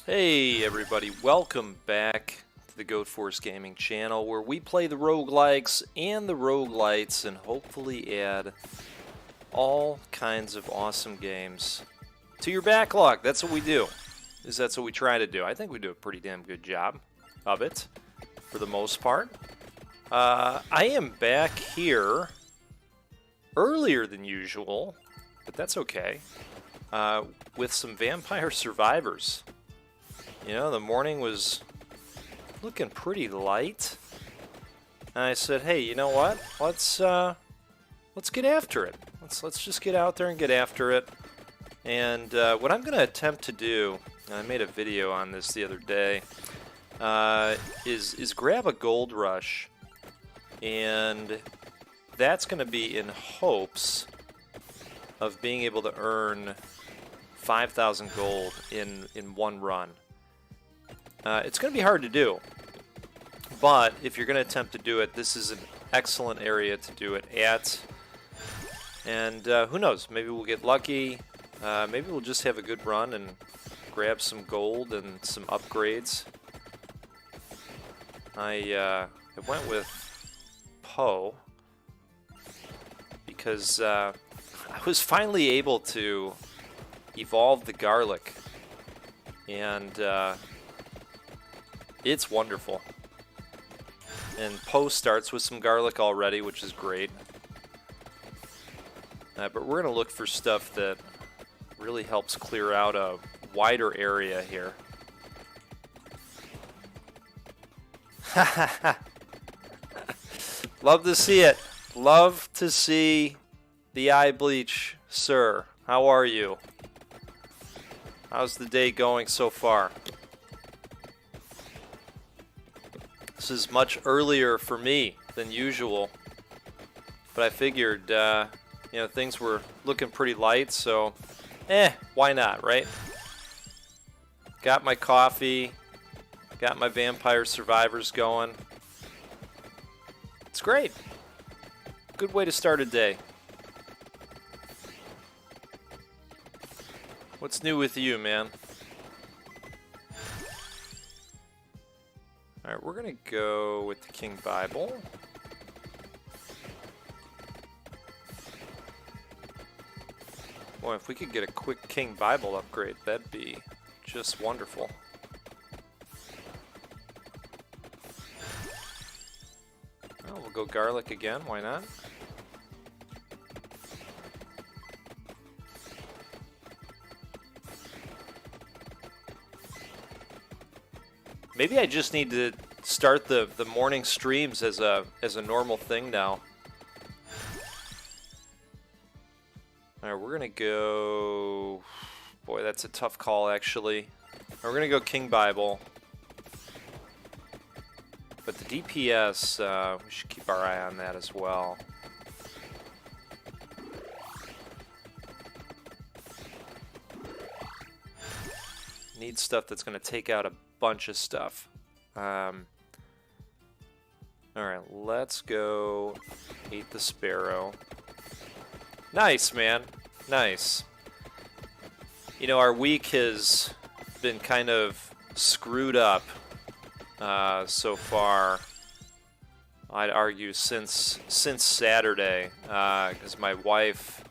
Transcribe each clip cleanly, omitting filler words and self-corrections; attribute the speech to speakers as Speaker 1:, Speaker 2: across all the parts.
Speaker 1: Hey everybody, welcome back to the Goat Force Gaming channel where we play the roguelikes and the roguelites and hopefully add all kinds of awesome games to your backlog. That's what we do. That's what we try to do. I think we do a pretty damn good job of it for the most part. I am back here earlier than usual, but that's okay, with some Vampire Survivors. You know, the morning was looking pretty light, and I said, "Hey, you know what? Let's get after it. Let's just get out there and get after it." And what I'm going to attempt to do, and I made a video on this the other day, is grab a gold rush, and that's going to be in hopes of being able to earn 5,000 gold in one run. It's going to be hard to do, but if you're going to attempt to do it, this is an excellent area to do it at. And who knows, maybe we'll get lucky, maybe we'll just have a good run and grab some gold and some upgrades. I went with Poe because I was finally able to evolve the garlic, and it's wonderful. And Poe starts with some garlic already, which is great. But we're going to look for stuff that really helps clear out a wider area here. Love to see it. Love to see the eye bleach, sir. How are you? How's the day going so far? This is much earlier for me than usual, but I figured, you know, things were looking pretty light, so, why not, right? Got my coffee, got my Vampire Survivors going. It's great. Good way to start a day. What's new with you, man? Alright, we're going to go with the King Bible. Boy, if we could get a quick King Bible upgrade, that'd be just wonderful. Well, we'll go garlic again, why not? Maybe I just need to start the morning streams as a normal thing now. Alright, we're gonna go... Boy, that's a tough call, actually. We're gonna go King Bible. But the DPS, we should keep our eye on that as well. Need stuff that's gonna take out a bunch of stuff. Alright, let's go eat the sparrow. Nice, man. Nice. You know, our week has been kind of screwed up so far. I'd argue since Saturday, because my wife,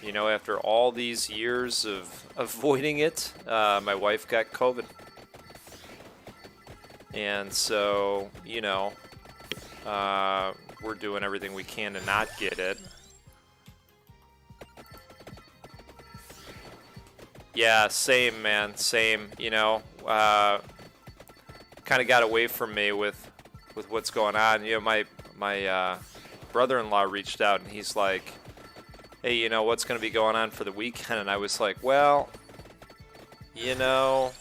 Speaker 1: you know, after all these years of avoiding it, my wife got COVID. And so, you know, we're doing everything we can to not get it. Yeah, same, man, same. You know, kind of got away from me with what's going on. You know, my brother-in-law reached out and he's like, "Hey, you know, what's going to be going on for the weekend?" And I was like, "Well, you know,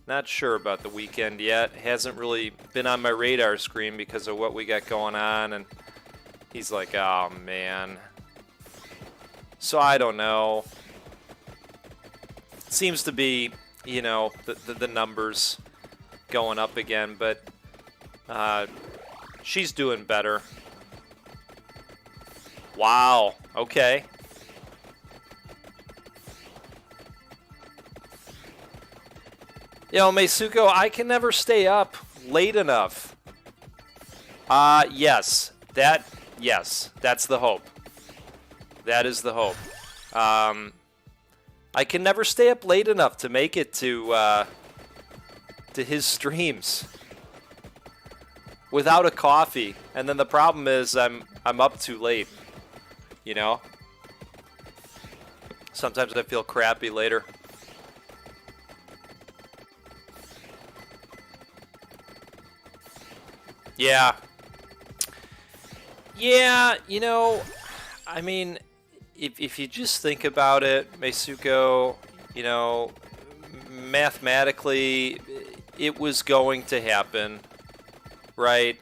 Speaker 1: not sure about the weekend yet. Hasn't really been on my radar screen because of what we got going on." And he's like, "Oh, man." So I don't know. It seems to be, you know, the numbers going up again, but she's doing better. Wow. Okay. You know, Meisuko, I can never stay up late enough. Yes, that's the hope. That is the hope. I can never stay up late enough to make it to his streams without a coffee, and then the problem is I'm up too late. You know. Sometimes I feel crappy later. Yeah. Yeah, you know, I mean, if you just think about it, Meisuko, you know, mathematically, it was going to happen, right?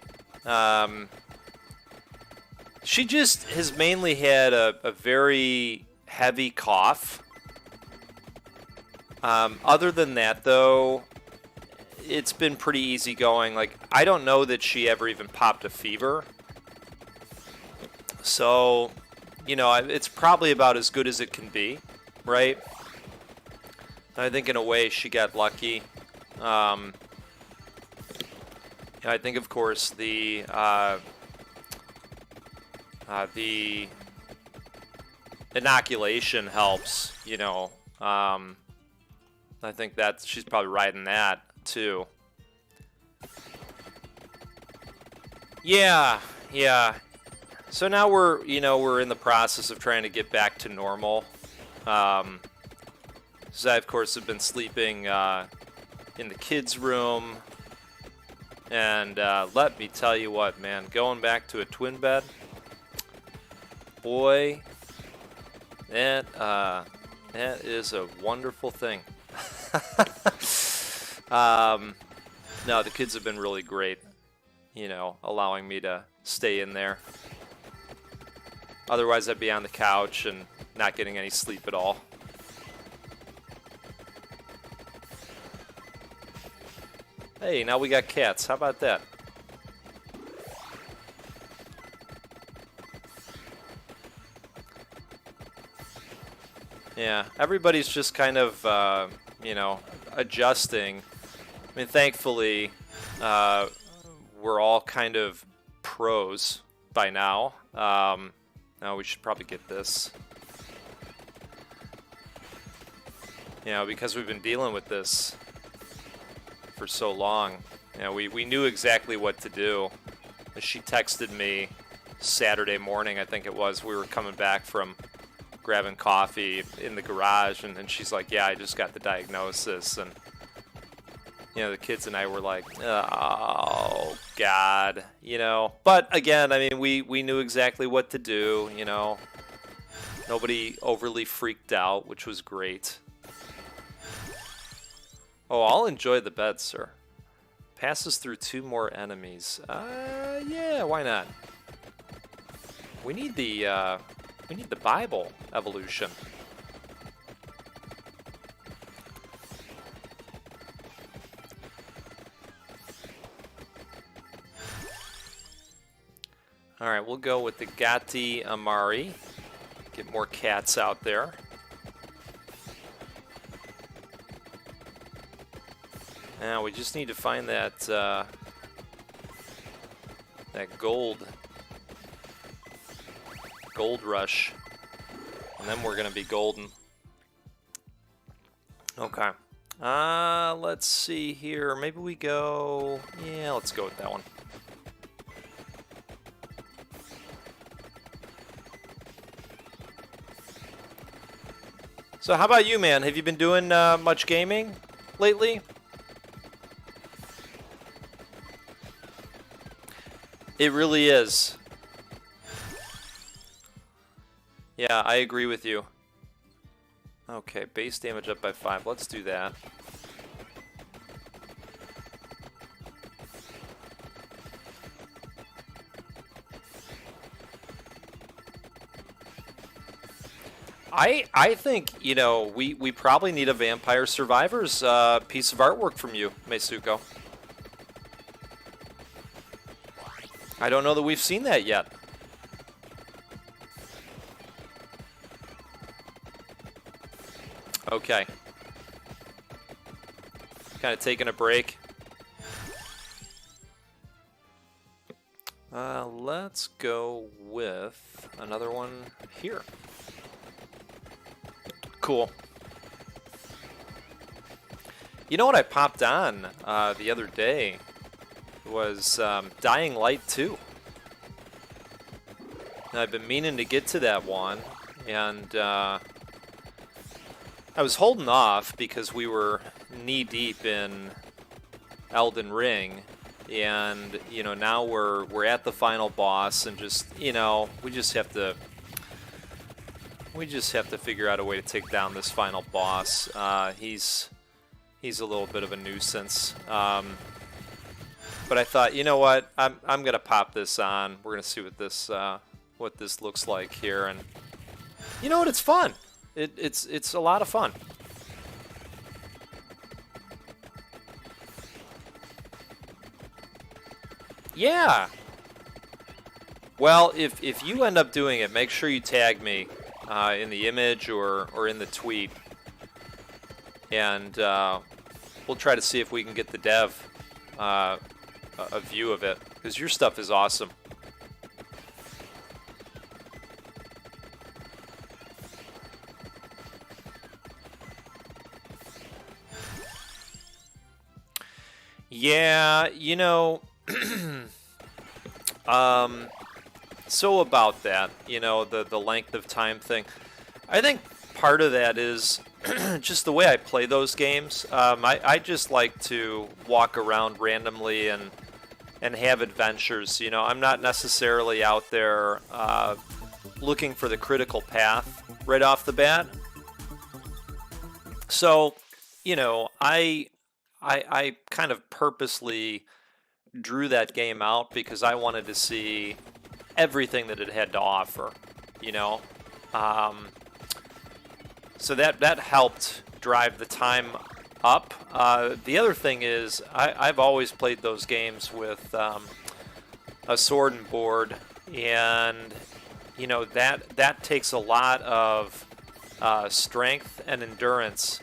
Speaker 1: She just has mainly had a very heavy cough. Other than that, though, it's been pretty easy going. Like, I don't know that she ever even popped a fever. So, you know, it's probably about as good as it can be, right? I think in a way she got lucky. I think, of course, the inoculation helps, you know. I think that she's probably riding that too. Yeah. So now we're in the process of trying to get back to normal. So I, of course, have been sleeping in the kids' room. And let me tell you what, man, going back to a twin bed, boy, that is a wonderful thing. No, the kids have been really great, you know, allowing me to stay in there. Otherwise, I'd be on the couch and not getting any sleep at all. Hey, now we got cats. How about that? Yeah, everybody's just kind of, you know, adjusting. I mean, thankfully, we're all kind of pros by now. Now we should probably get this. You know, because we've been dealing with this for so long. You know, we knew exactly what to do. She texted me Saturday morning, I think it was. We were coming back from grabbing coffee in the garage, and she's like, yeah, I just got the diagnosis. And, you know, the kids and I were like, oh, God, you know. But, again, I mean, we knew exactly what to do, you know. Nobody overly freaked out, which was great. Oh, I'll enjoy the bed, sir. Passes through 2 more enemies. Yeah, why not? We need the Bible evolution. All right, we'll go with the Gatti Amari. Get more cats out there. Now we just need to find that that gold rush, and then we're gonna be golden. Okay. Let's see here. Maybe we go. Yeah, let's go with that one. So how about you, man? Have you been doing much gaming lately? It really is. Yeah, I agree with you. Okay, base damage up by 5. Let's do that. I think, you know, we probably need a Vampire Survivors piece of artwork from you, Meisuko. I don't know that we've seen that yet. Okay. kind of taking a break. Let's go with another one here. Cool. You know what I popped on the other day was Dying Light 2. And I've been meaning to get to that one, and I was holding off because we were knee-deep in Elden Ring, and you know, now we're at the final boss, and just, you know, we just have to figure out a way to take down this final boss. He's a little bit of a nuisance, but I thought, you know what, I'm gonna pop this on. We're gonna see what this looks like here, and you know what, it's fun. It's a lot of fun. Yeah. Well, if you end up doing it, make sure you tag me in the image or in the tweet, and we'll try to see if we can get the dev a view of it, because your stuff is awesome. Yeah, you know, so about that, you know, the length of time thing, I think part of that is just the way I play those games. I just like to walk around randomly and have adventures. You know, I'm not necessarily out there looking for the critical path right off the bat. So, you know, I kind of purposely drew that game out because I wanted to see everything that it had to offer, you know. So that helped drive the time up. The other thing is I've always played those games with a sword and board, and you know, that takes a lot of strength and endurance.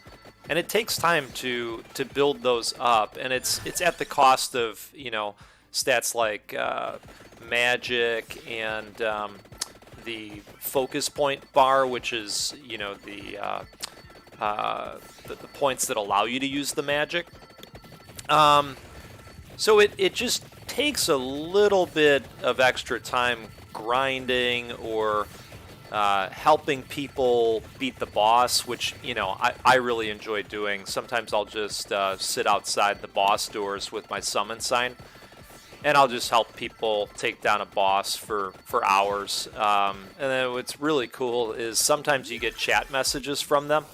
Speaker 1: And it takes time to build those up, and it's at the cost of, you know, stats like magic and the focus point bar, which is, you know, the points that allow you to use the magic. So it just takes a little bit of extra time grinding or helping people beat the boss, which, you know, I really enjoy doing. Sometimes I'll just sit outside the boss doors with my summon sign, and I'll just help people take down a boss for hours. And then what's really cool is sometimes you get chat messages from them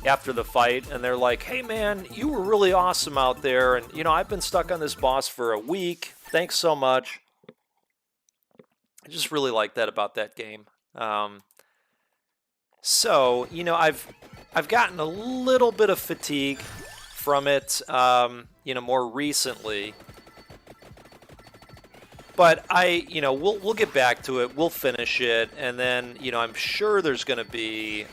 Speaker 1: after the fight, and they're like, hey man, you were really awesome out there, and you know, I've been stuck on this boss for a week. Thanks so much. I just really like that about that game. So, you know, I've gotten a little bit of fatigue from it, you know, more recently. But you know, we'll get back to it. We'll finish it, and then, you know, I'm sure there's going to be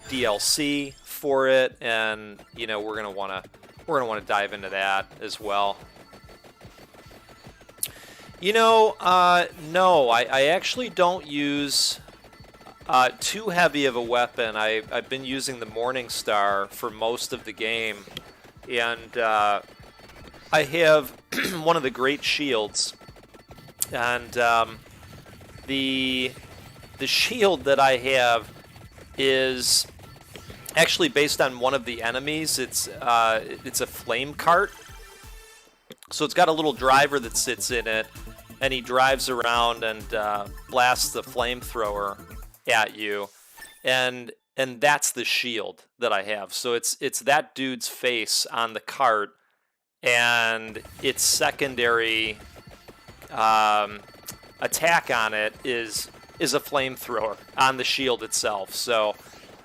Speaker 1: DLC for it, and you know, we're gonna want to dive into that as well. You know, no, I actually don't use too heavy of a weapon. I've been using the Morning Star for most of the game, and I have one of the great shields, and the shield that I have is actually based on one of the enemies. It's a flame cart, so it's got a little driver that sits in it, and he drives around and blasts the flamethrower at you, and that's the shield that I have. So it's that dude's face on the cart, and its secondary attack on it is a flamethrower on the shield itself. So,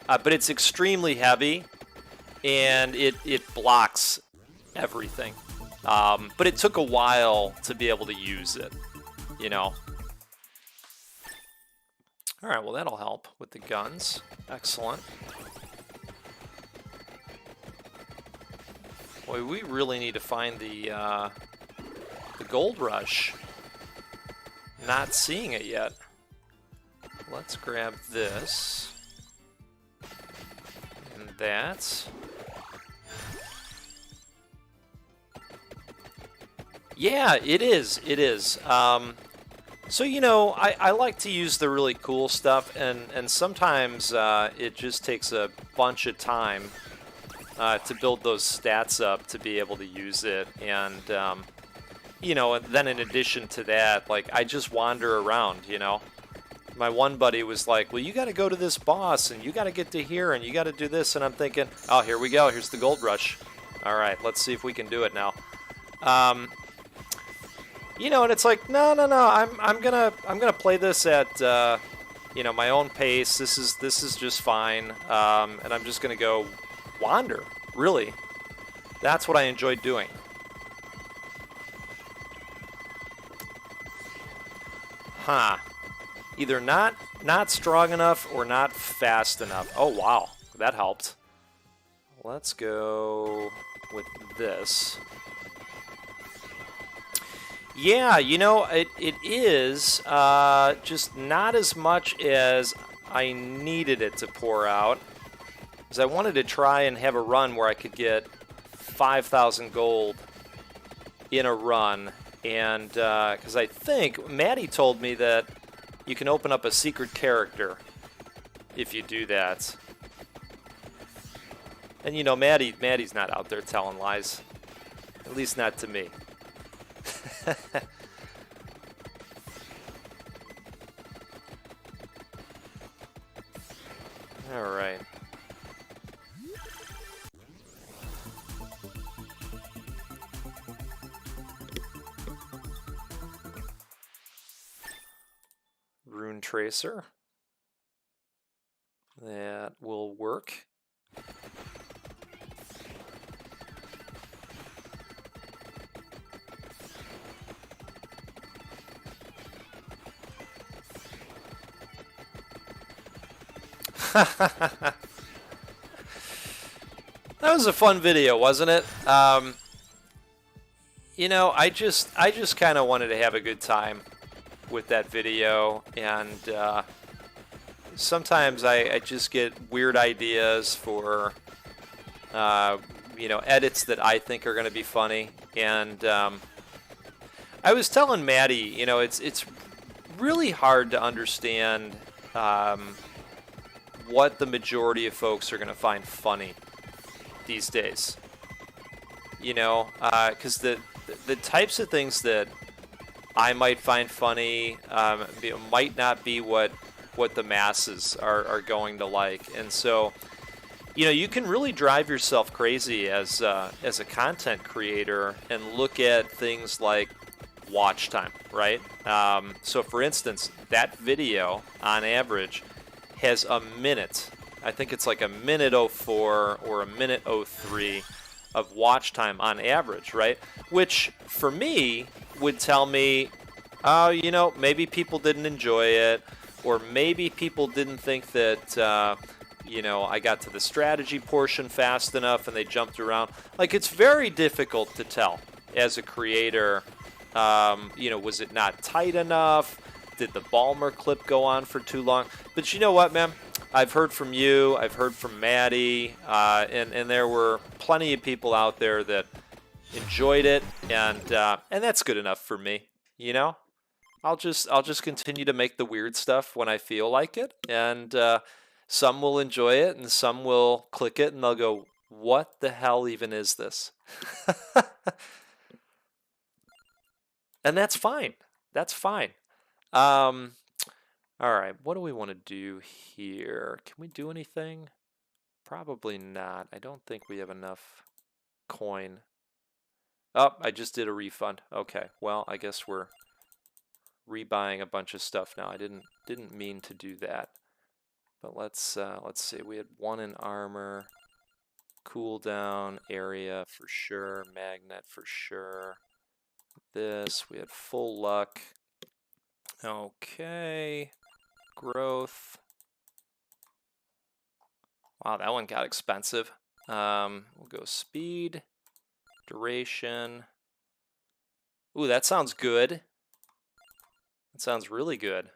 Speaker 1: but it's extremely heavy, and it blocks everything. But it took a while to be able to use it, you know. All right, well, that'll help with the guns. Excellent. Boy, we really need to find the gold rush. Not seeing it yet. Let's grab this. And that. Yeah, it is. It is. So, you know, I like to use the really cool stuff, and sometimes it just takes a bunch of time to build those stats up to be able to use it. And, you know, and then in addition to that, like, I just wander around, you know. My one buddy was like, well, you got to go to this boss, and you got to get to here, and you got to do this. And I'm thinking, oh, here we go. Here's the gold rush. All right, let's see if we can do it now. You know, and it's like, no. I'm gonna play this at you know, my own pace. This is just fine. And I'm just gonna go wander. Really, that's what I enjoy doing. Huh. Either not strong enough or not fast enough. Oh wow, that helped. Let's go with this. Yeah, you know, it is just not as much as I needed it to pour out. Because I wanted to try and have a run where I could get 5,000 gold in a run. And because I think Maddie told me that you can open up a secret character if you do that. And you know, Maddie's not out there telling lies. At least not to me. All right. Rune Tracer. That will work. That was a fun video, wasn't it? You know, I just kind of wanted to have a good time with that video, and sometimes I just get weird ideas for you know, edits that I think are going to be funny, and I was telling Maddie, you know, it's really hard to understand what the majority of folks are going to find funny these days. You know, because the types of things that I might find funny might not be what the masses are going to like. And so, you know, you can really drive yourself crazy as a content creator and look at things like watch time, right? So for instance, that video on average has a minute, I think it's like a minute 04 or a minute 03 of watch time on average, right? Which for me would tell me, oh, you know, maybe people didn't enjoy it, or maybe people didn't think that, you know, I got to the strategy portion fast enough and they jumped around. Like, it's very difficult to tell as a creator, you know, was it not tight enough? Did the Balmer clip go on for too long? But you know what, man? I've heard from you. I've heard from Maddie, and there were plenty of people out there that enjoyed it, and that's good enough for me. You know, I'll just continue to make the weird stuff when I feel like it, and some will enjoy it, and some will click it, and they'll go, "What the hell even is this?" And that's fine. That's fine. All right, what do we want to do here? Can we do anything? Probably not. I don't think we have enough coin. Oh, I just did a refund. Okay, well, I guess we're rebuying a bunch of stuff now. I didn't mean to do that. But let's see. We had 1 in armor, cooldown area for sure, magnet for sure. This, we had full luck. Okay, growth. Wow, that one got expensive. We'll go speed, Duration. Ooh, that sounds good. That sounds really good.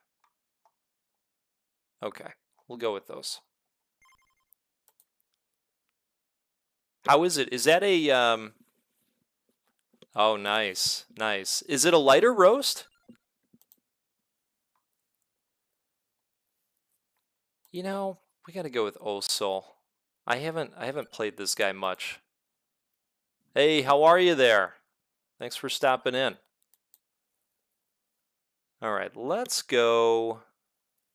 Speaker 1: Okay, we'll go with those. How is it? Is that a Oh, nice. Nice. Is it a lighter roast? You know, we got to go with Osol. I haven't played this guy much. Hey, how are you there? Thanks for stopping in. All right, let's go.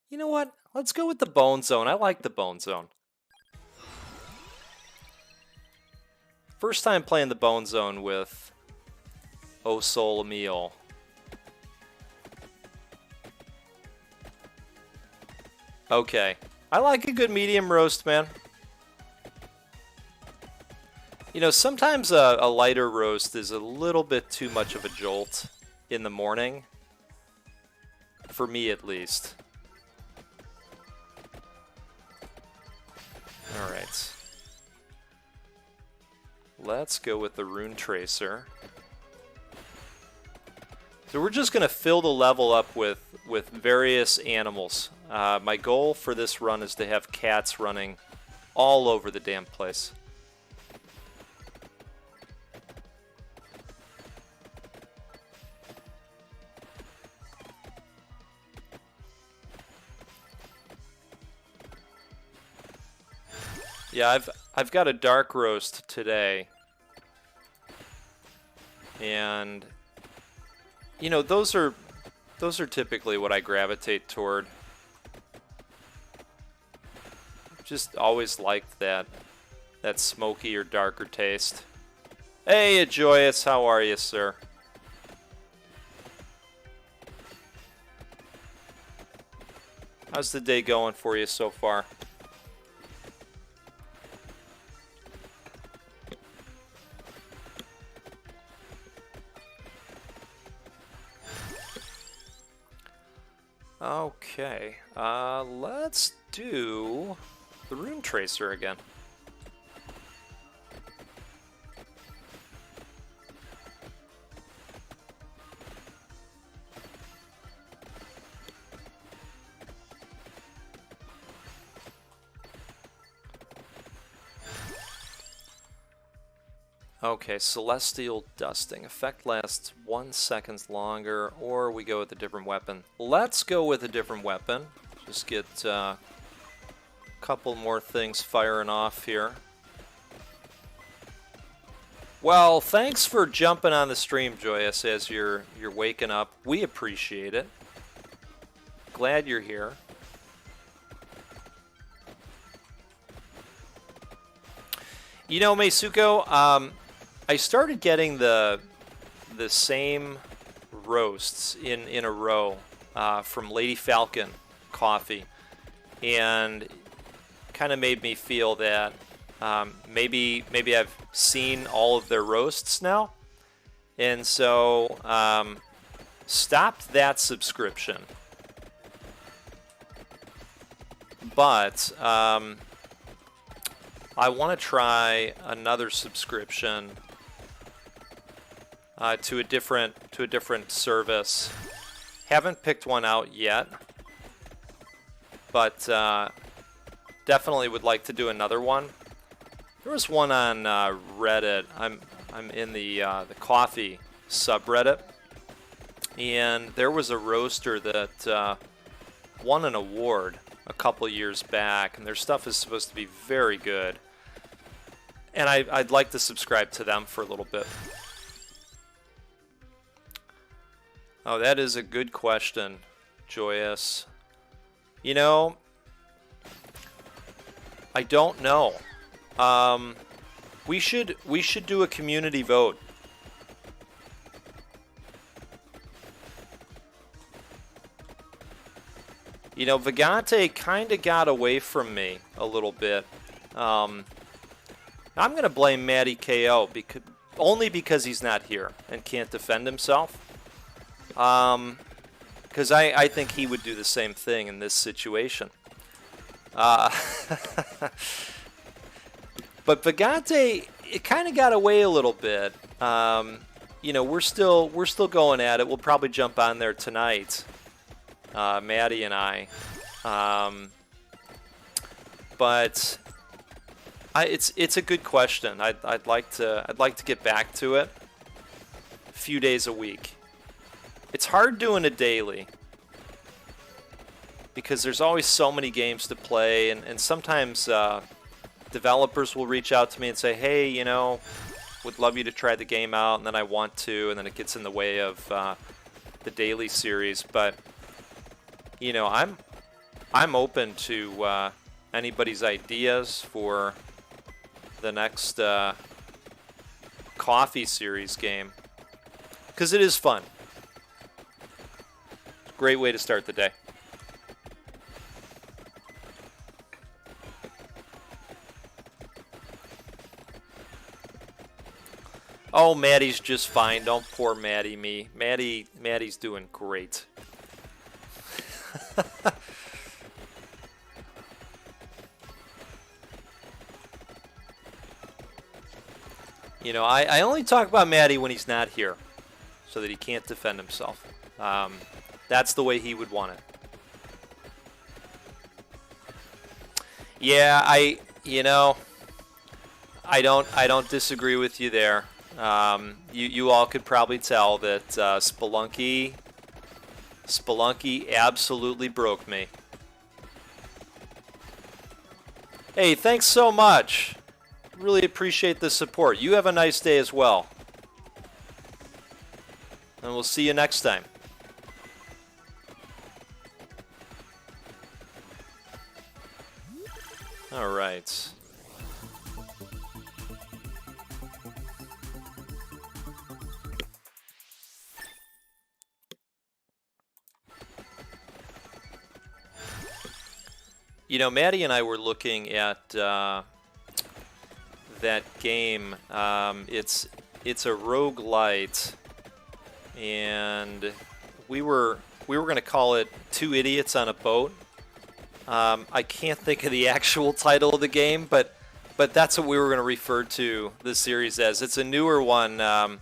Speaker 1: You know what? Let's go with the Bone Zone. I like the Bone Zone. First time playing the Bone Zone with Osol Emil. Okay. I like a good medium roast, man. You know, sometimes a lighter roast is a little bit too much of a jolt in the morning. For me, at least. Alright. Let's go with the Rune Tracer. So we're just going to fill the level up with various animals. My goal for this run is to have cats running all over the damn place. Yeah, I've got a dark roast today. And you know, those are typically what I gravitate toward. Just always liked that smoky or darker taste. Hey, Joyous, how are you, sir? How's the day going for you so far? Okay, let's do the Rune Tracer again. Okay, Celestial Dusting. Effect lasts 1 second longer, or we go with a different weapon. Let's go with a different weapon. Just get a couple more things firing off here. Well, thanks for jumping on the stream, Joyous, as you're waking up. We appreciate it. Glad you're here. You know, Meisuko, I started getting the same roasts in a row from Lady Falcon Coffee, and kind of made me feel that maybe I've seen all of their roasts now, and so stopped that subscription. But I want to try another subscription to a different service. Haven't picked one out yet, but definitely would like to do another one. There was one on Reddit. I'm in the coffee subreddit, and there was a roaster that won an award a couple years back, and their stuff is supposed to be very good. And I'd like to subscribe to them for a little bit. Oh, that is a good question, Joyous. You know, I don't know. We should do a community vote. You know, Vagante kind of got away from me a little bit. I'm going to blame Matty KO only because he's not here and can't defend himself. Because I think he would do the same thing in this situation. But Vagante, it kind of got away a little bit. You know, we're still going at it. We'll probably jump on there tonight, Maddie and I. But it's a good question. I'd like to get back to it. A few days a week. It's hard doing a daily because there's always so many games to play, and sometimes developers will reach out to me and say, hey, you know, would love you to try the game out, and then I want to, and then it gets in the way of the daily series. But you know, I'm open to anybody's ideas for the next coffee series game, because it is fun. Great way to start the day. Oh, Maddie's just fine. Don't poor Maddie me. Maddie's doing great. You know, I only talk about Maddie when he's not here, so that he can't defend himself. That's the way he would want it. Yeah, I don't disagree with you there. You all could probably tell that Spelunky absolutely broke me. Hey, thanks so much. Really appreciate the support. You have a nice day as well. And we'll see you next time. All right. You know, Maddie and I were looking at that game. It's a rogue-lite, and we were going to call it Two Idiots on a Boat. I can't think of the actual title of the game, but that's what we were going to refer to the series as. It's a newer one. I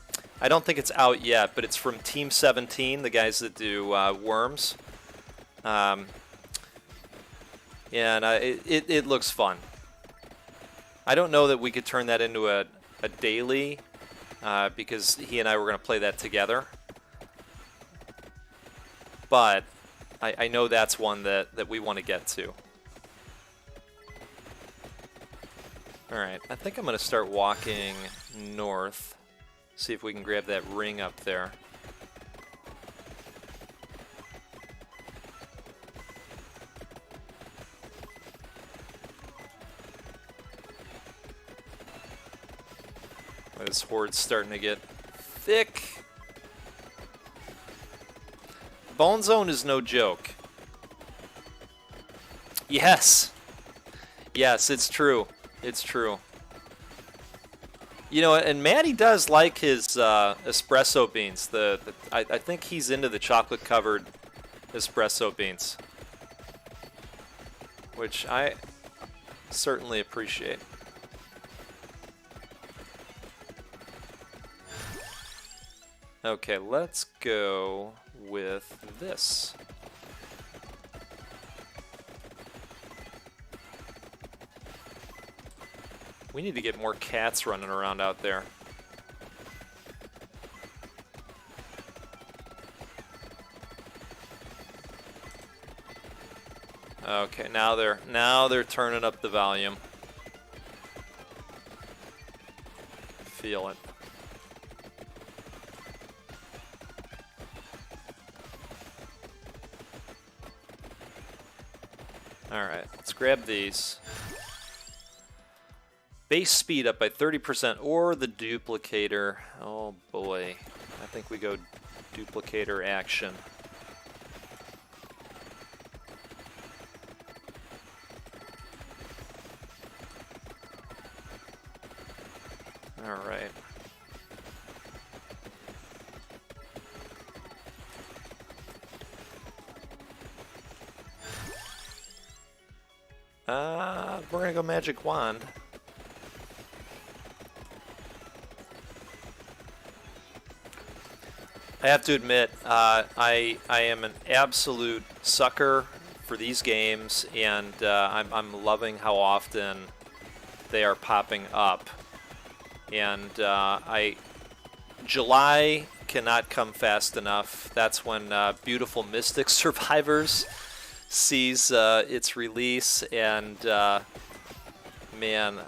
Speaker 1: don't think it's out yet, but it's from Team 17, the guys that do Worms. And it looks fun. I don't know that we could turn that into a daily, because he and I were going to play that together. But I know that's one that we want to get to. Alright, I think I'm going to start walking north. See if we can grab that ring up there. This horde's starting to get thick. Bone Zone is no joke. Yes. Yes, it's true. It's true. You know, and Maddie does like his espresso beans. I think he's into the chocolate-covered espresso beans, which I certainly appreciate. Okay, let's go with this. We need to get more cats running around out there. Okay, now they're turning up the volume. Feel it. Alright, let's grab these. Base speed up by 30% or the duplicator. Oh boy, I think we go duplicator action. Alright. We're gonna go magic wand. I have to admit, I am an absolute sucker for these games, and I'm loving how often they are popping up. And July cannot come fast enough. That's when Beautiful Mystic Survivors sees its release, and man,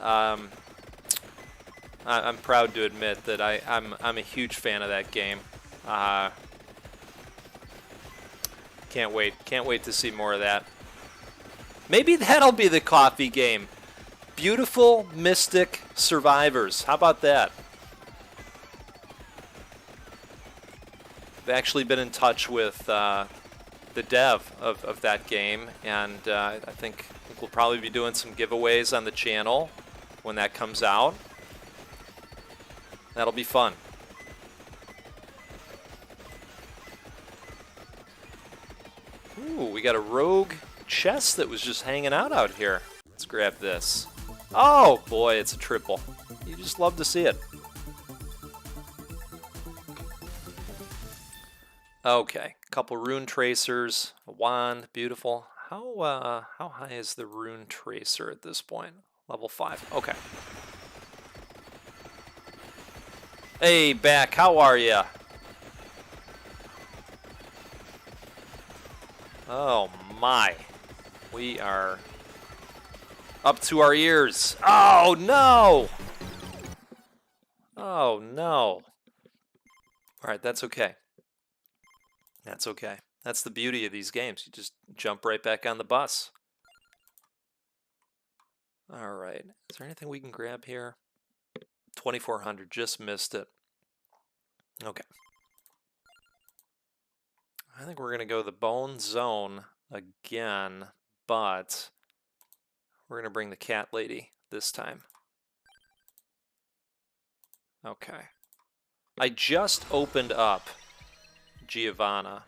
Speaker 1: I'm proud to admit that I'm a huge fan of that game. Can't wait to see more of that. Maybe that'll be the coffee game. Beautiful Mystic Survivors. How about that? I've actually been in touch with the dev of that game, and I think we'll probably be doing some giveaways on the channel when that comes out. That'll be fun. Ooh, we got a rogue chest that was just hanging out here. Let's grab this. Oh boy, it's a triple. You just love to see it. Okay, couple rune tracers, a wand, beautiful. How high is the rune tracer at this point? Level 5. Okay. Hey, back. How are ya? Oh my. We are up to our ears. Oh no! Oh no. Alright, that's okay. That's okay. That's the beauty of these games. You just jump right back on the bus. Alright. Is there anything we can grab here? 2400. Just missed it. Okay. I think we're going to go the bone zone again, but we're going to bring the cat lady this time. Okay. I just opened up Giovanna,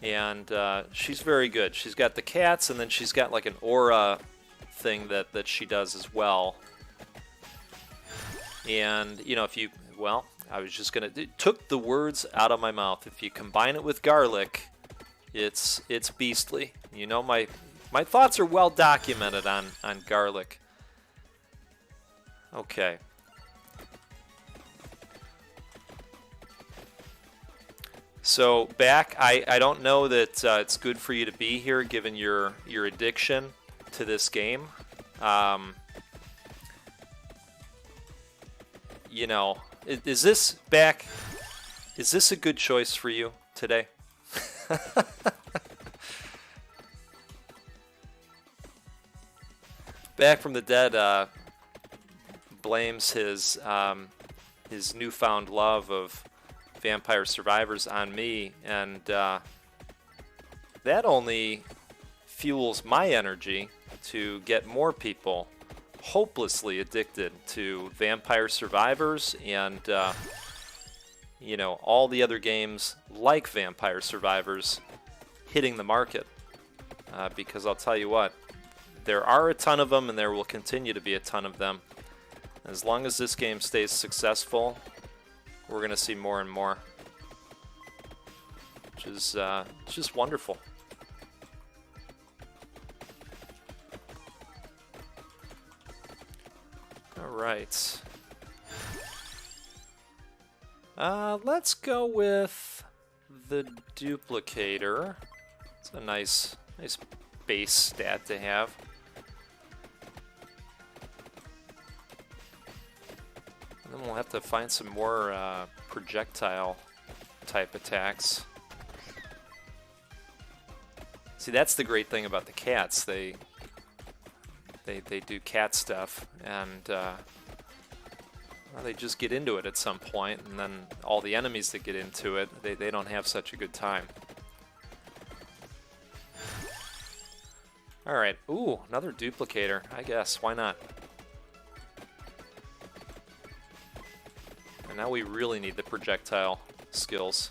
Speaker 1: and she's very good. She's got the cats, and then she's got like an aura thing that she does as well. And, you know, if you, well, I was just going to, it took the words out of my mouth. If you combine it with garlic, it's beastly. You know, my thoughts are well documented on garlic. Okay. So back, I don't know that it's good for you to be here given your addiction to this game. You know, is this back? Is this a good choice for you today? Back from the Dead blames his newfound love of Vampire Survivors on me, and that only fuels my energy to get more people hopelessly addicted to Vampire Survivors and you know, all the other games like Vampire Survivors hitting the market, because I'll tell you what, there are a ton of them and there will continue to be a ton of them. As long as this game stays successful, we're going to see more and more, which is just wonderful. All right. Let's go with the duplicator. It's a nice base stat to have. And then we'll have to find some more projectile type attacks. See, that's the great thing about the cats. They do cat stuff, and well, they just get into it at some point, and then all the enemies that get into it, they don't have such a good time. Alright, ooh, another duplicator, I guess, why not? And now we really need the projectile skills.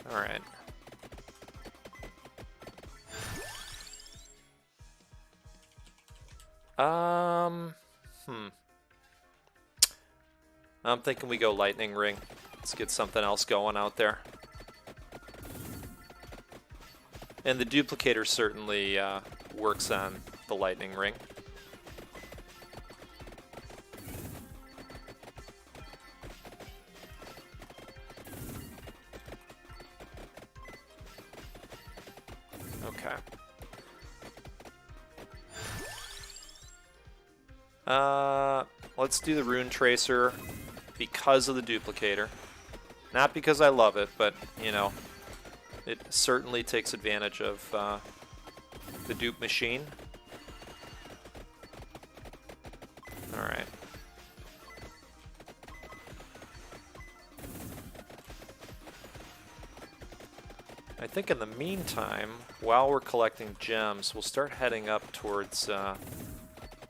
Speaker 1: Alright. Um, I'm thinking we go lightning ring. Let's get something else going out there. And the duplicator certainly works on the lightning ring. Okay. Let's do the rune tracer because of the duplicator. Not because I love it, but, you know, it certainly takes advantage of the dupe machine. Alright. I think in the meantime, while we're collecting gems, we'll start heading up towards the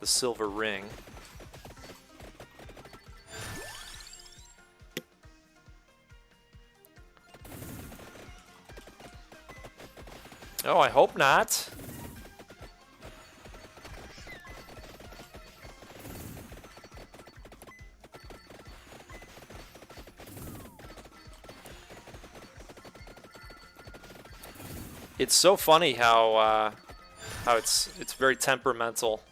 Speaker 1: silver ring. Oh, I hope not. It's so funny how it's very temperamental.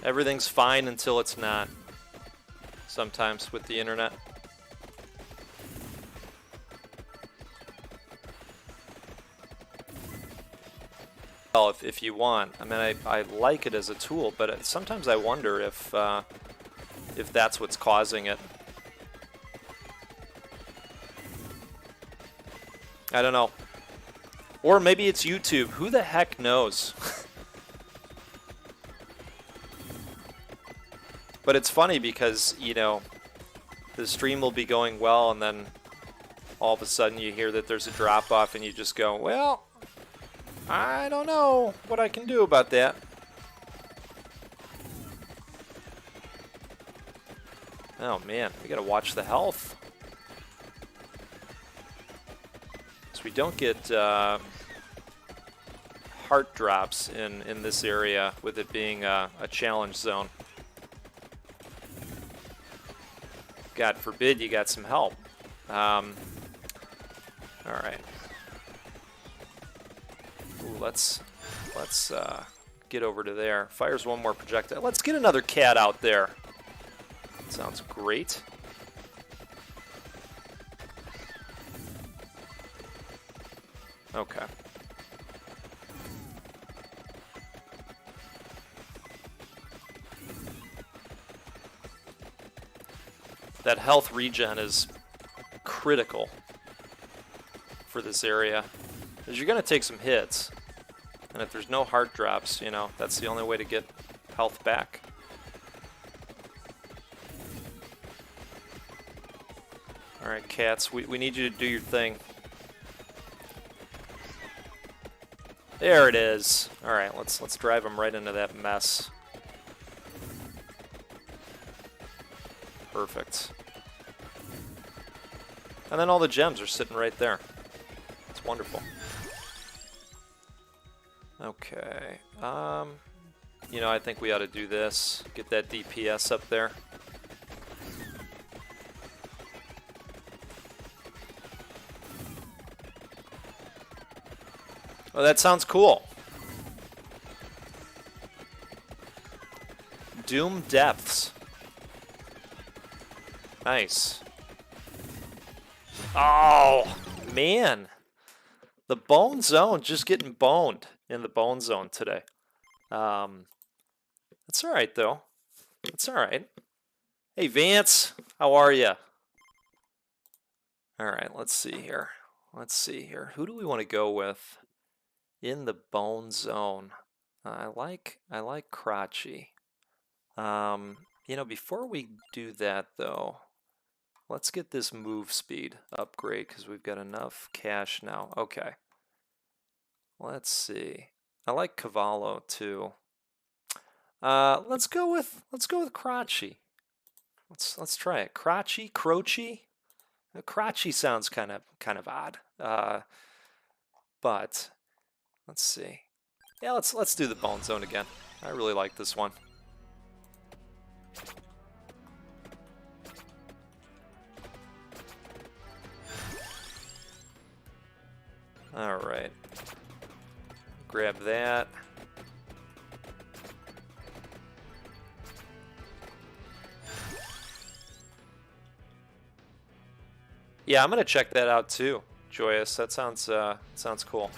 Speaker 1: Everything's fine until it's not. Sometimes with the internet. Well, if you want. I mean, I like it as a tool, but sometimes I wonder if that's what's causing it. I don't know. Or maybe it's YouTube. Who the heck knows? But it's funny because, you know, the stream will be going well and then all of a sudden you hear that there's a drop-off and you just go, well, I don't know what I can do about that. Oh man, we gotta watch the health. So we don't get heart drops in this area with it being a challenge zone. God forbid you got some help. All right. Ooh, let's get over to there. Fires one more projectile. Let's get another cat out there. Sounds great. Okay. That health regen is critical for this area, because you're going to take some hits, and if there's no heart drops, you know, that's the only way to get health back. Alright, cats, we need you to do your thing. There it is. Alright, let's drive them right into that mess. Perfect. And then all the gems are sitting right there. It's wonderful. Okay. You know, I think we ought to do this. Get that DPS up there. Oh, that sounds cool. Doom Depths. Nice. Oh, man. The bone zone, just getting boned in the bone zone today. That's all right, though. It's all right. Hey, Vance, how are you? All right, let's see here. Let's see here. Who do we want to go with in the bone zone? I like Crotchy. You know, before we do that, though, let's get this move speed upgrade because we've got enough cash now. Okay. Let's see. I like Cavallo too. Let's go with Crotchy. Let's try it. Crotchy, Croachy. Crotchy sounds kind of odd. But let's see. Yeah, let's do the Bone Zone again. I really like this one. All right. Grab that. Yeah, I'm gonna check that out too, Joyous. That sounds cool.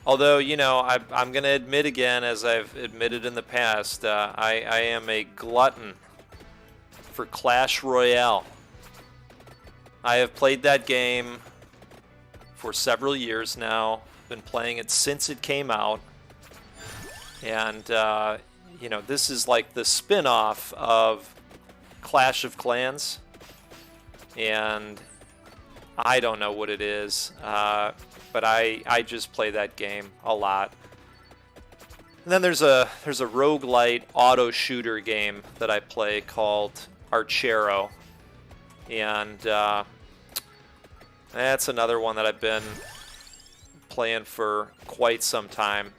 Speaker 1: Although, you know, I'm gonna admit again, as I've admitted in the past, I am a glutton for Clash Royale. I have played that game for several years now. Been playing it since it came out, and you know, this is like the spin-off of Clash of Clans. And I don't know what it is, but I just play that game a lot. And then there's a rogue-lite auto shooter game that I play called Archero, and that's another one that I've been playing for quite some time.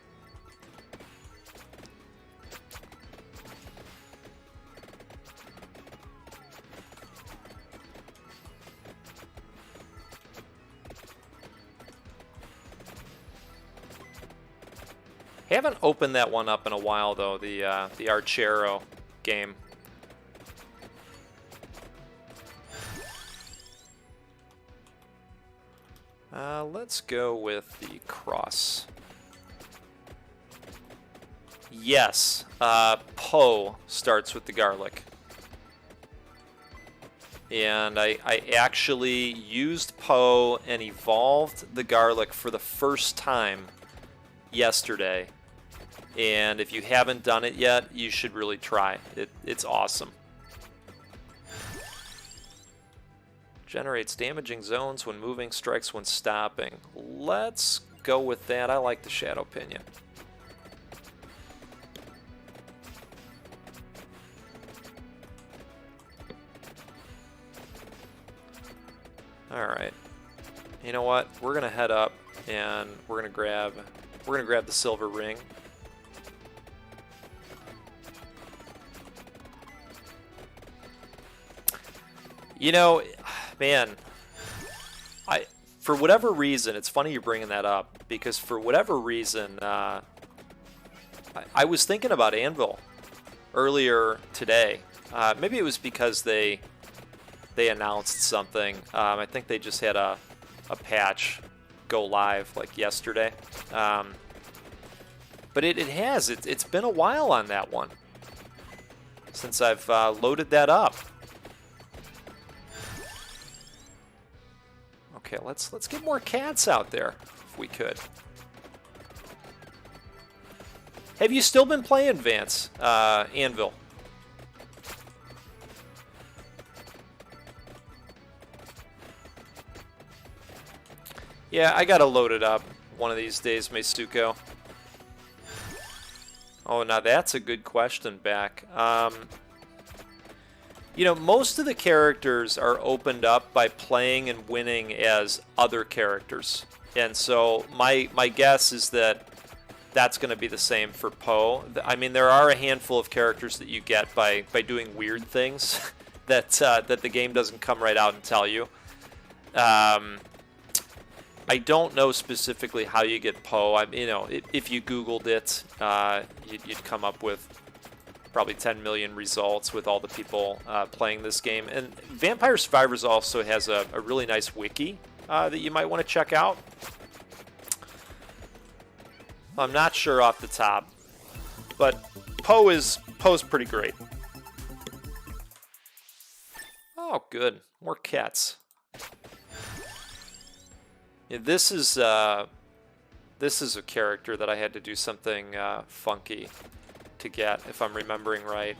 Speaker 1: Haven't opened that one up in a while though, the Archero game. Let's go with the cross. Yes, Poe starts with the garlic. And I actually used Poe and evolved the garlic for the first time yesterday. And if you haven't done it yet, you should really try. It's awesome. Generates damaging zones when moving, strikes when stopping. Let's go with that. I like the Shadow Pinion. Alright. You know what? We're gonna head up and we're gonna grab the silver ring. You know, man, for whatever reason, it's funny you're bringing that up, because for whatever reason, I was thinking about Anvil earlier today. Maybe it was because they announced something. I think they just had a patch go live like yesterday. But it's been a while on that one since I've loaded that up. Okay, let's get more cats out there if we could. Have you still been playing Vance, Anvil? Yeah, I gotta load it up one of these days, Meisuko. Oh, now that's a good question, Back. You know, most of the characters are opened up by playing and winning as other characters. And so my guess is that that's going to be the same for Poe. I mean, there are a handful of characters that you get by doing weird things that the game doesn't come right out and tell you. I don't know specifically how you get Poe. You know, if you Googled it, you'd come up with probably 10 million results with all the people playing this game. And Vampire Survivors also has a really nice wiki that you might want to check out. I'm not sure off the top, but Poe's pretty great. Oh, good. More cats. Yeah, this is a character that I had to do something funky to get, if I'm remembering right.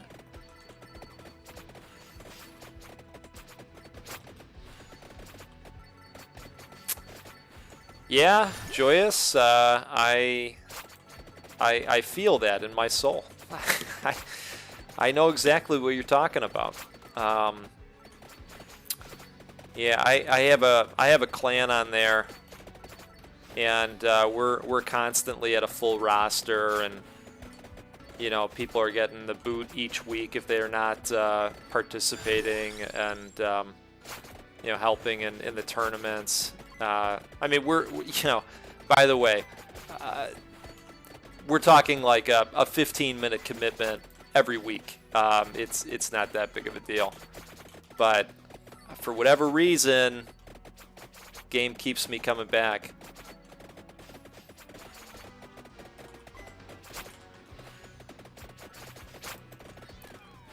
Speaker 1: Yeah, Joyous, I feel that in my soul. I know exactly what you're talking about. Yeah, I have a clan on there, and we're constantly at a full roster, and you know, people are getting the boot each week if they're not participating, and you know, helping in the tournaments. I mean, you know, by the way, we're talking like a 15-minute commitment every week. It's not that big of a deal, but for whatever reason, game keeps me coming back.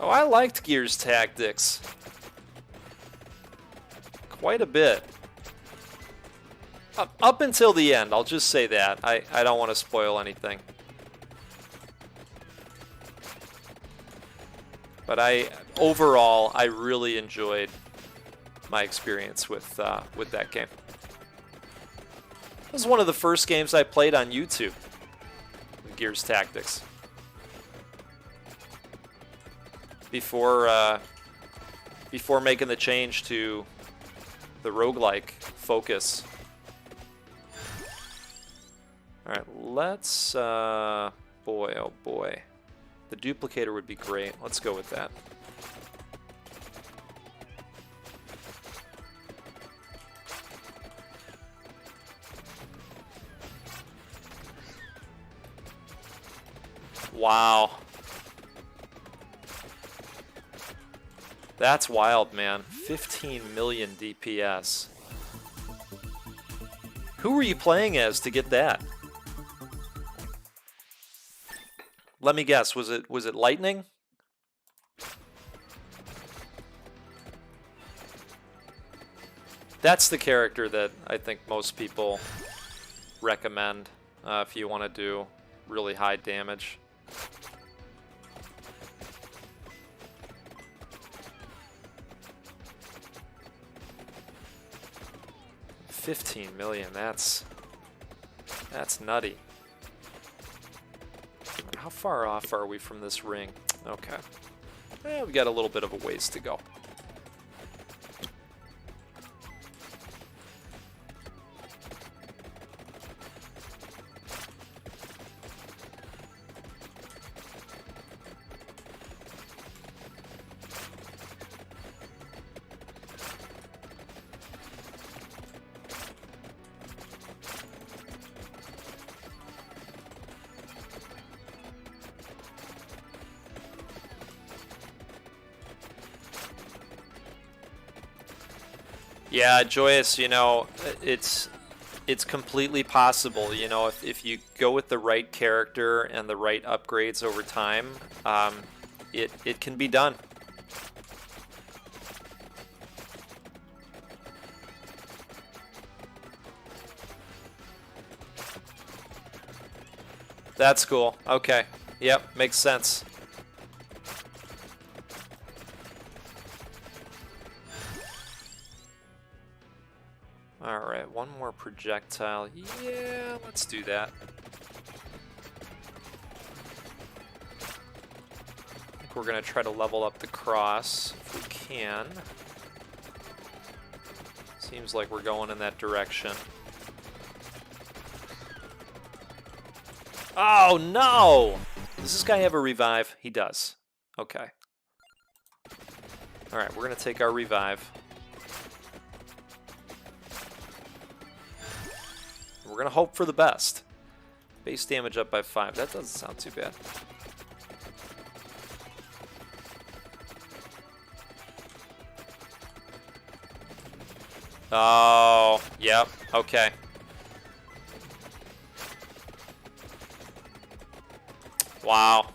Speaker 1: Oh, I liked Gears Tactics quite a bit. Up until the end, I'll just say that. I don't want to spoil anything. But overall, I really enjoyed my experience with that game. It was one of the first games I played on YouTube, Gears Tactics. Before making the change to the roguelike focus. Alright, let's, boy, oh boy. The duplicator would be great. Let's go with that. Wow. That's wild, man. 15 million DPS. Who were you playing as to get that? Let me guess, was it Lightning? That's the character that I think most people recommend if you want to do really high damage. $15 million, that's nutty. How far off are we from this ring? Okay. Well, we got a little bit of a ways to go. Yeah, Joyous, you know, it's completely possible, you know, if you go with the right character and the right upgrades over time, it can be done. That's cool. Okay. Yep, makes sense. Alright, one more projectile. Yeah, let's do that. I think we're going to try to level up the cross if we can. Seems like we're going in that direction. Oh, no! Does this guy have a revive? He does. Okay. Alright, we're going to take our revive. We're going to hope for the best. Base damage up by 5. That doesn't sound too bad. Oh, yep, okay. Wow.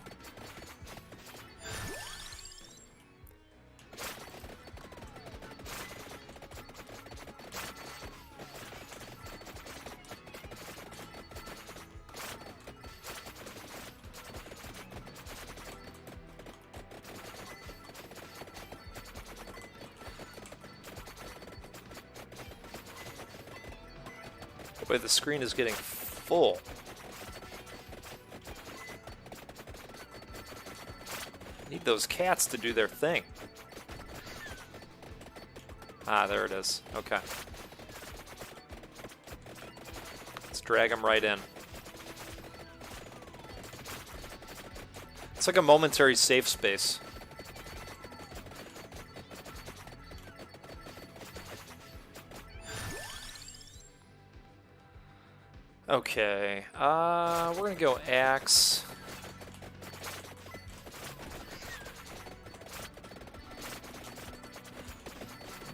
Speaker 1: Boy, the screen is getting full. Need those cats to do their thing. Ah, there it is. Okay. Let's drag him right in. It's like a momentary safe space. Okay, we're gonna go axe.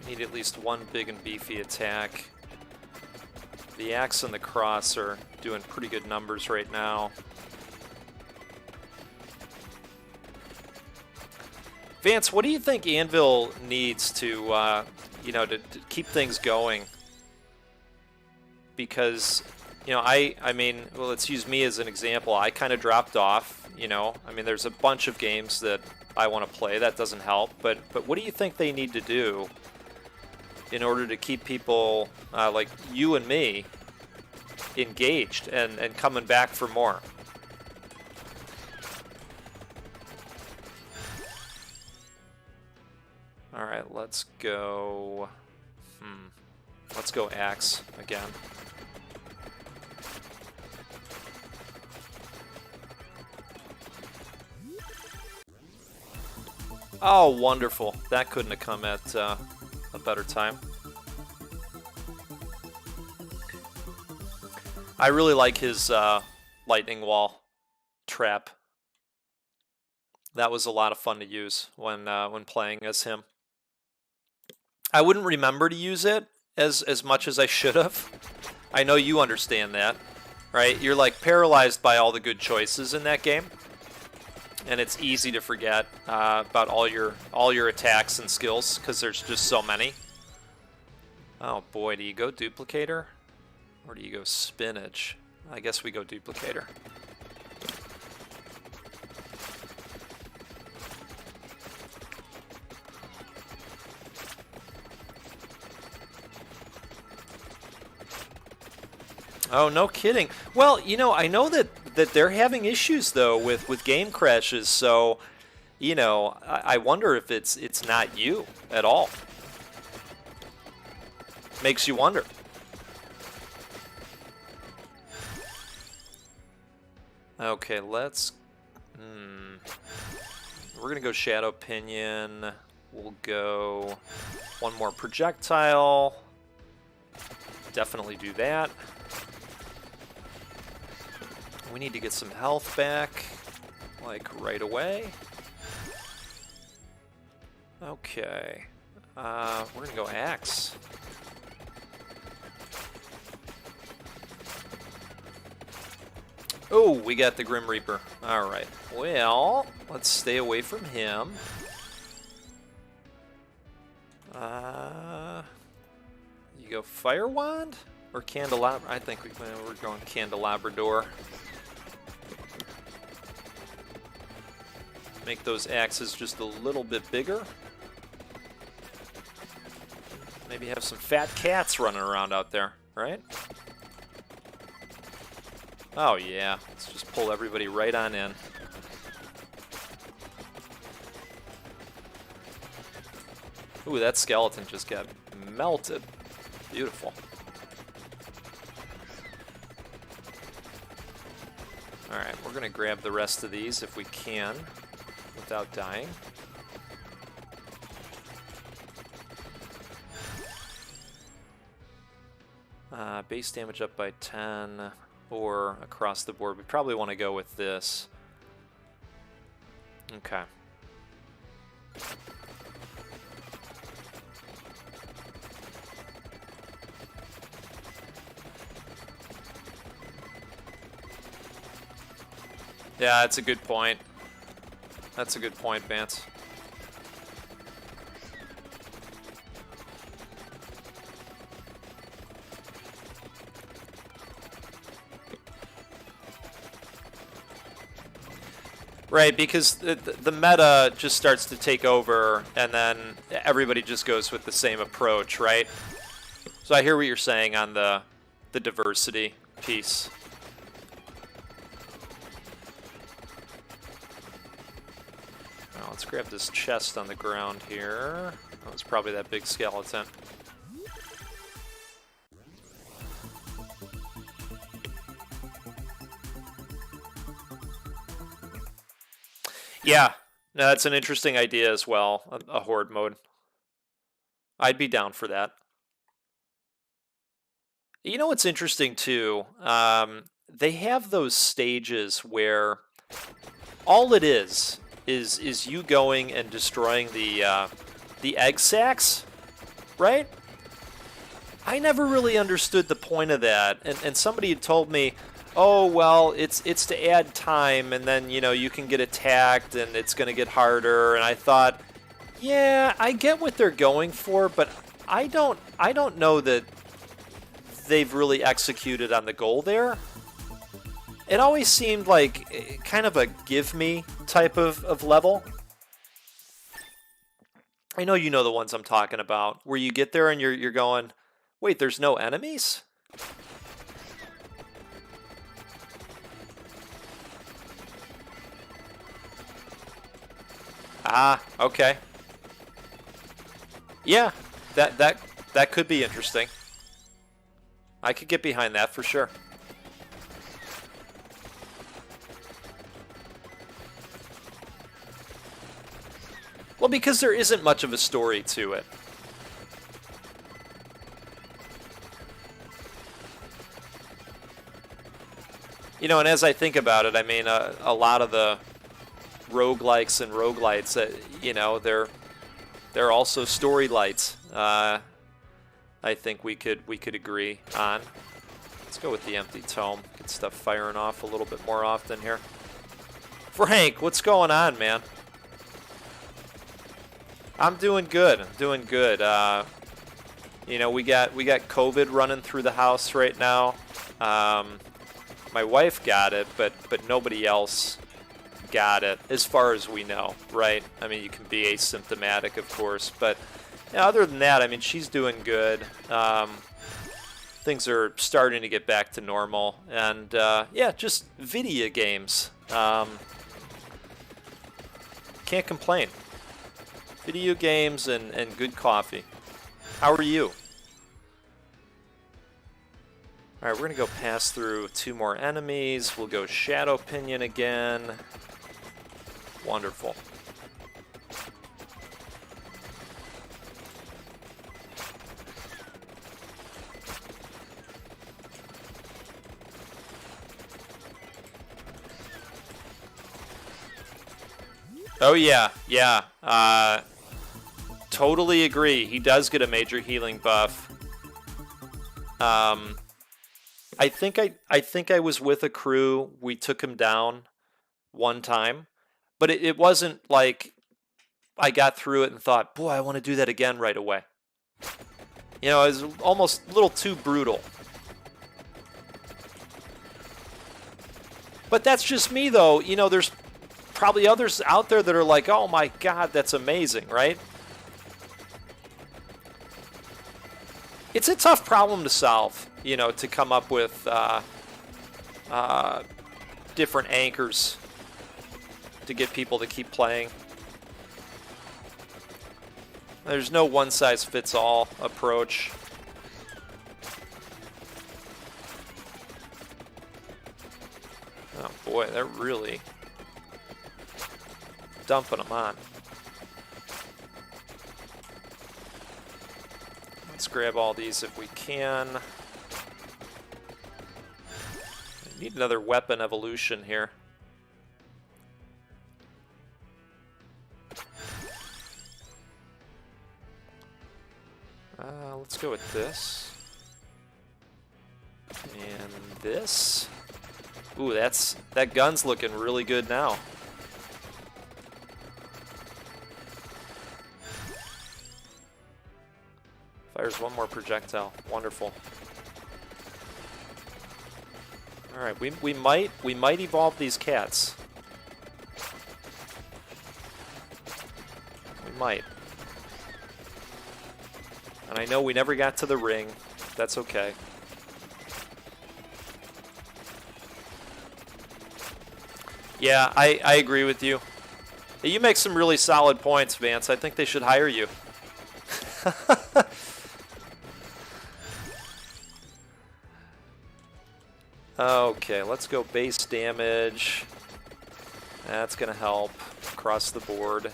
Speaker 1: Need at least one big and beefy attack. The axe and the cross are doing pretty good numbers right now. Vance, what do you think Anvil needs to, you know, to keep things going? Because, you know, I mean, well, let's use me as an example. I kind of dropped off, you know. I mean, there's a bunch of games that I want to play. That doesn't help. But what do you think they need to do in order to keep people like you and me engaged and coming back for more? All right, let's go. Let's go axe again. Oh, wonderful. That couldn't have come at a better time. I really like his lightning wall trap. That was a lot of fun to use when playing as him. I wouldn't remember to use it as much as I should have. I know you understand that, right? You're like paralyzed by all the good choices in that game, and it's easy to forget about all your attacks and skills because there's just so many. Oh boy, do you go duplicator or do you go spinach? I guess we go duplicator. Oh, no kidding. Well, you know, I know that they're having issues though with game crashes. So, you know, I wonder if it's not you at all. Makes you wonder. Okay, let's. We're gonna go Shadow Pinion. We'll go one more projectile. Definitely do that. We need to get some health back, like right away. Okay, we're gonna go axe. Oh, we got the Grim Reaper. All right, well, let's stay away from him. You go Fire Wand or Candelabra? I think we're going Candelabrador. Make those axes just a little bit bigger. Maybe have some fat cats running around out there, right? Oh yeah, let's just pull everybody right on in. Ooh, that skeleton just got melted. Beautiful. Alright, we're gonna grab the rest of these if we can without dying. Base damage up by 10 or across the board. We probably want to go with this. Okay. Yeah, that's a good point. That's a good point, Vance. Right, because the meta just starts to take over, and then everybody just goes with the same approach, right? So I hear what you're saying on the diversity piece. Now let's grab this chest on the ground here. That was probably that big skeleton. Yeah, no, that's an interesting idea as well, a horde mode. I'd be down for that. You know what's interesting too? They have those stages where all it is you going and destroying the egg sacs, right? I never really understood the point of that, and somebody had told me, oh well, it's to add time, and then you can get attacked, and it's going to get harder. And I thought, yeah, I get what they're going for, but I don't know that they've really executed on the goal there. It always seemed like kind of a give me type of level. I know you know the ones I'm talking about, where you get there and you're going, wait, there's no enemies? Ah, okay. Yeah, that could be interesting. I could get behind that for sure. Well, because there isn't much of a story to it. And as I think about it, I mean, a lot of the roguelikes and roguelites, they're also story lights. I think we could agree on. Let's go with the empty tome. Get stuff firing off a little bit more often here. Frank, what's going on, man? I'm doing good. I'm doing good. We got COVID running through the house right now. My wife got it, but nobody else got it, as far as we know, right? I mean, you can be asymptomatic, of course, but other than that, I mean, she's doing good. Things are starting to get back to normal, and yeah, just video games. Can't complain. Video games and good coffee. How are you? All right, we're going to go pass through 2 more enemies. We'll go Shadow Pinion again. Wonderful. Oh, yeah. Totally agree. He does get a major healing buff. I think I was with a crew. We took him down one time, but it wasn't like I got through it and thought, boy, I want to do that again right away. It was almost a little too brutal. But that's just me, though. There's probably others out there that are like, oh my God, that's amazing, right? It's a tough problem to solve, to come up with different anchors to get people to keep playing. There's no one-size-fits-all approach. Oh boy, they're really dumping them on. Let's grab all these if we can. I need another weapon evolution here. Let's go with this. And this. Ooh, that gun's looking really good now. Fires one more projectile. Wonderful. All right, we might evolve these cats. We might. And I know we never got to the ring. That's okay. Yeah, I agree with you. You make some really solid points, Vance. I think they should hire you. Okay, let's go base damage. That's going to help. across the board.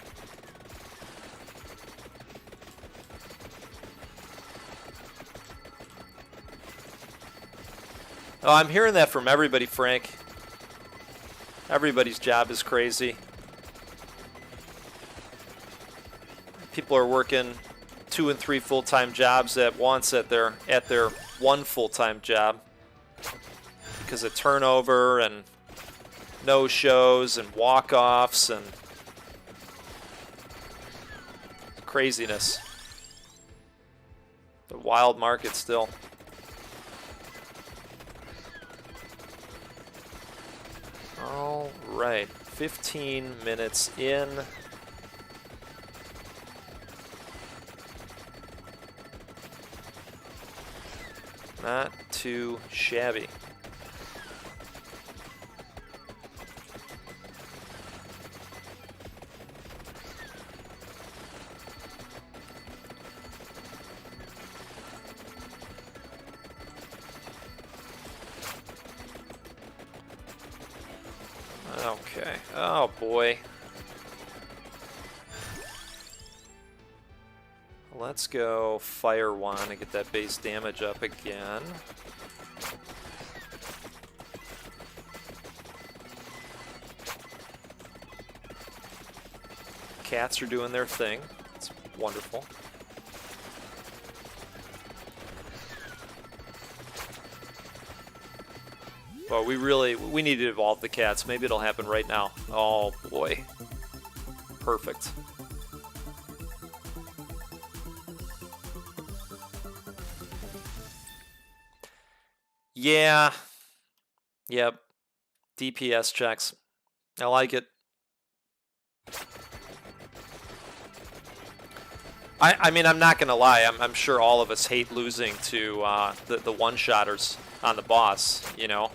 Speaker 1: Oh, I'm hearing that from everybody, Frank. Everybody's job is crazy. People are working 2 and 3 full-time jobs at once at their one full-time job because of turnover and no-shows and walk-offs and craziness. The wild market still. All right, 15 minutes in. Not too shabby. Okay. Oh boy. Let's go fire one and get that base damage up again. Cats are doing their thing. It's wonderful. Well, we need to evolve the cats. Maybe it'll happen right now. Oh boy. Perfect. Yeah. Yep. DPS checks. I like it. I mean, I'm not going to lie. I'm sure all of us hate losing to the one-shotters on the boss, you know.